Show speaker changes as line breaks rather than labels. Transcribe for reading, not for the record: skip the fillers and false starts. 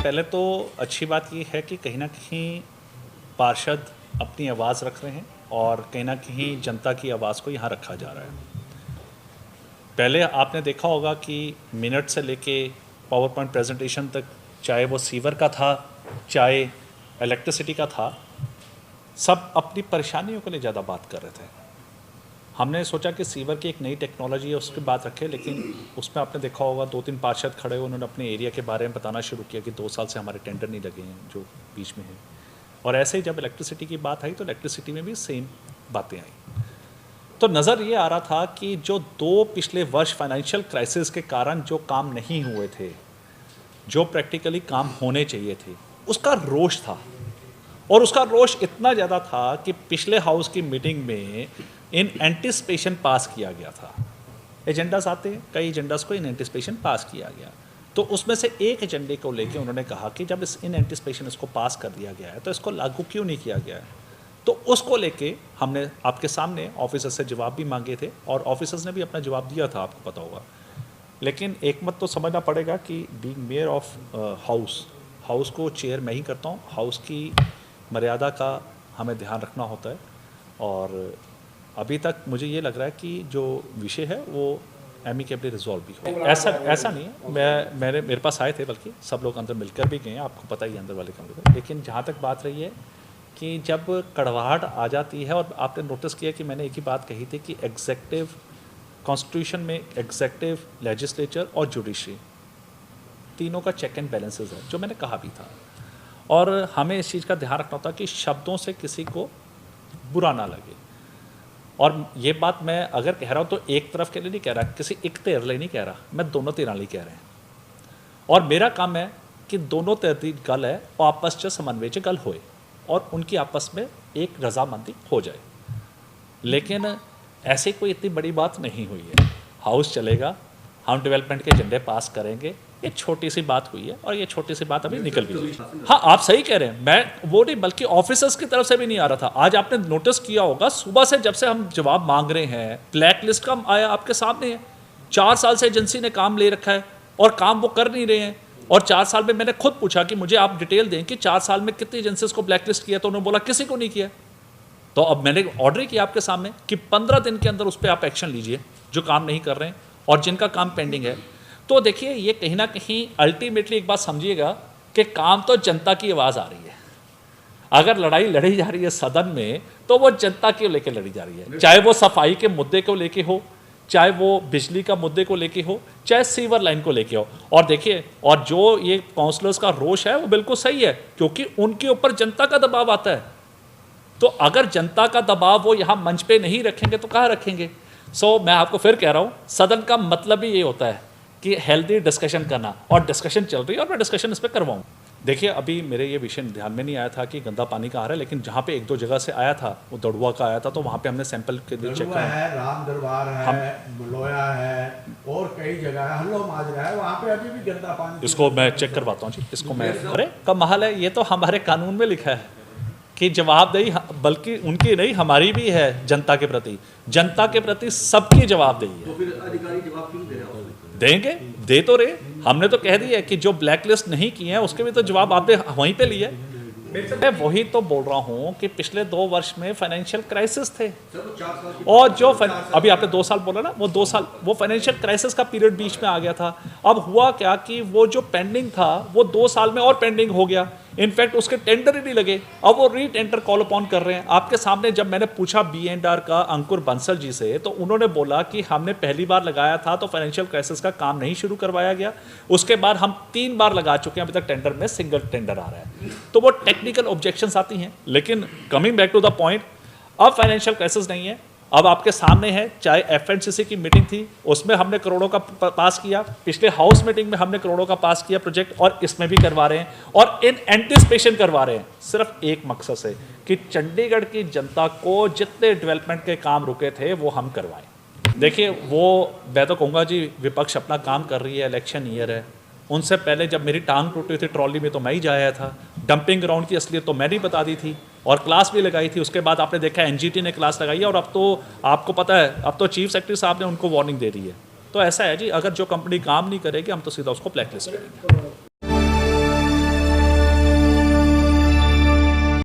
पहले तो अच्छी बात ये है कि कहीं ना कहीं पार्षद अपनी आवाज़ रख रहे हैं और कहीं ना कहीं जनता की आवाज़ को यहाँ रखा जा रहा है। पहले आपने देखा होगा कि मिनट से लेके पावर पॉइंट प्रेजेंटेशन तक, चाहे वो सीवर का था चाहे इलेक्ट्रिसिटी का था, सब अपनी परेशानियों के लिए ज़्यादा बात कर रहे थे। हमने सोचा कि सीवर की एक नई टेक्नोलॉजी है उसकी बात रखें, लेकिन उसमें आपने देखा होगा 2-3 पार्षद खड़े हुए, उन्होंने अपने एरिया के बारे में बताना शुरू किया कि 2 साल से हमारे टेंडर नहीं लगे हैं जो बीच में है। और ऐसे ही जब इलेक्ट्रिसिटी की बात आई तो इलेक्ट्रिसिटी में भी सेम बातें आई। तो नज़र ये आ रहा था कि जो 2 पिछले वर्ष फाइनेंशियल क्राइसिस के कारण जो काम नहीं हुए थे, जो प्रैक्टिकली काम होने चाहिए थे, उसका रोष था। और उसका रोष इतना ज़्यादा था कि पिछले हाउस की मीटिंग में इन एंटिसिपेशन पास किया गया था। एजेंडास आते हैं, कई एजेंडास को इन एंटिसिपेशन पास किया गया। तो उसमें से एक एजेंडे को लेके उन्होंने कहा कि जब इन एंटिसिपेशन इसको पास कर दिया गया है तो इसको लागू क्यों नहीं किया गया है। तो उसको लेके हमने आपके सामने ऑफिसर से जवाब भी मांगे थे और ऑफिसर्स ने भी अपना जवाब दिया था, आपको पता होगा। लेकिन एक मत तो समझना पड़ेगा कि बीइंग मेयर ऑफ हाउस को चेयर मैं ही करता हूँ। हाउस की मर्यादा का हमें ध्यान रखना होता है और अभी तक मुझे ये लग रहा है कि जो विषय है वो एमिकेबली रिजॉल्व भी हो। ऐसा नहीं है, मेरे पास आए थे, बल्कि सब लोग अंदर मिलकर भी गए हैं, आपको पता ही है अंदर वाले कमरे में। लेकिन जहाँ तक बात रही है कि जब कड़वाहट आ जाती है, और आपने नोटिस किया कि मैंने एक ही बात कही थी कि एग्जेक्टिव कॉन्स्टिट्यूशन में एग्जेक्टिव, लेजिस्लेचर और जुडिशरी तीनों का चेक एंड बैलेंसेस है, जो मैंने कहा भी था। और हमें इस चीज़ का ध्यान रखना होता है कि शब्दों से किसी को बुरा ना लगे। और ये बात मैं अगर कह रहा हूँ तो एक तरफ के लिए नहीं कह रहा, किसी एक तेर लिए नहीं कह रहा, मैं दोनों तेरा लिए कह रहे हैं। और मेरा काम है कि दोनों तेर दी गल है और आपस च समन्वय च गल होए और उनकी आपस में एक रजामंदी हो जाए। लेकिन ऐसी कोई इतनी बड़ी बात नहीं हुई है। हाउस चलेगा, हम डेवलपमेंट के एजेंडे पास करेंगे। ये छोटी सी बात हुई है और ये छोटी सी बात अभी निकल भी गई। हाँ, आप सही कह रहे हैं, मैं वो नहीं, बल्कि ऑफिसर्स की तरफ से भी नहीं आ रहा था। आज आपने नोटिस किया होगा, सुबह से जब से हम जवाब मांग रहे हैं, ब्लैक लिस्ट का आया आपके सामने है। 4 साल से एजेंसी ने काम ले रखा है और काम वो कर नहीं रहे हैं। और 4 साल में मैंने खुद पूछा कि मुझे आप डिटेल दें कि 4 साल में कितनी एजेंसीज को ब्लैक लिस्ट किया, तो उन्होंने बोला किसी को नहीं किया। तो अब मैंने ऑर्डर किया आपके सामने कि 15 दिन के अंदर उस पर आप एक्शन लीजिए जो काम नहीं कर रहे हैं और जिनका काम पेंडिंग है। तो देखिए, ये कहीं ना कहीं अल्टीमेटली एक बात समझिएगा कि काम तो जनता की आवाज़ आ रही है। अगर लड़ाई लड़ी जा रही है सदन में तो वो जनता के लेके लड़ी जा रही है, चाहे वो सफाई के मुद्दे को लेके हो, चाहे वो बिजली का मुद्दे को लेके हो, चाहे सीवर लाइन को लेके हो। और देखिए, और जो ये काउंसलर्स का रोष है वो बिल्कुल सही है, क्योंकि उनके ऊपर जनता का दबाव आता है। तो अगर जनता का दबाव वो यहाँ मंच पे नहीं रखेंगे तो कहाँ रखेंगे। मैं आपको फिर कह रहा हूँ, सदन का मतलब ही ये होता है कि हेल्दी डिस्कशन करना, और डिस्कशन चल रही है और मैं डिस्कशन इस पर करवाऊँ। देखिए, अभी मेरे ये विषय ध्यान में नहीं आया था कि गंदा पानी का आ रहा है, लेकिन जहाँ पे 1-2 जगह से आया था, वो दड़ुआ का आया था, तो वहाँ पे हमने सैंपल के लिए चेक किया
है, राम दरबार है, मलोया है और कई जगह है, हल्लो माजरा है, वहाँ पे अभी भी गंदा पानी।
इसको मैं चेक करवाता हूँ जी, इसको मैं। अरे कमाल है, ये तो हमारे कानून में लिखा है कि जवाबदेही बल्कि उनकी नहीं, हमारी भी है जनता के प्रति। जनता के प्रति सबकी जवाबदेही है।
तो फिर अधिकारी जवाब क्यों दे रहे हैं?
देंगे, दे तो रहे। हमने तो कह दिया कि जो ब्लैक लिस्ट नहीं किए हैं उसके भी तो जवाब आपने वहीं पे लिए। मैं वही तो बोल रहा हूँ कि पिछले 2 वर्ष में फाइनेंशियल क्राइसिस थे, और जो अभी आपने 2 साल बोला ना, वो 2 साल वो फाइनेंशियल क्राइसिस का पीरियड बीच में आ गया था। अब हुआ क्या कि वो जो पेंडिंग था वो 2 साल में और पेंडिंग हो गया। इनफैक्ट उसके टेंडर ही नहीं लगे, अब वो री टेंडर कॉल अपॉन कर रहे हैं। आपके सामने जब मैंने पूछा B&R का अंकुर बंसल जी से, तो उन्होंने बोला कि हमने पहली बार लगाया था तो फाइनेंशियल क्राइसिस का काम नहीं शुरू करवाया गया, उसके बाद हम 3 बार लगा चुके हैं, अभी तक टेंडर में सिंगल टेंडर आ रहा है। तो वो टेक्निकल ऑब्जेक्शंस आती हैं। लेकिन coming back to the point, अब फाइनेंशियल क्राइसिस नहीं है, अब आपके सामने है। चाहे FNCC की मीटिंग थी, उसमें हमने करोड़ों का पास किया, पिछले हाउस मीटिंग में हमने करोड़ों का पास किया प्रोजेक्ट, और इसमें भी करवा रहे हैं, और इन एंटिसिपेशन करवा रहे हैं सिर्फ एक मकसद से कि चंडीगढ़ की जनता को जितने डेवलपमेंट के काम रुके थे वो हम करवाएं। देखिए, वो मैं तो कहूँगा जी, विपक्ष अपना काम कर रही है, इलेक्शन ईयर है। उनसे पहले जब मेरी टांग टूटी थी ट्रॉली में तो मैं ही जाया था, डंपिंग ग्राउंड की असलियत तो मैंने ही बता दी थी और क्लास भी लगाई थी। उसके बाद आपने देखा NGT ने क्लास लगाई है, और अब तो आपको पता है, अब तो चीफ सेक्रेटरी साहब ने उनको वार्निंग दे दी है। तो ऐसा है जी, अगर जो कंपनी काम नहीं करेगी हम तो सीधा उसको ब्लैकलिस्ट करेंगे।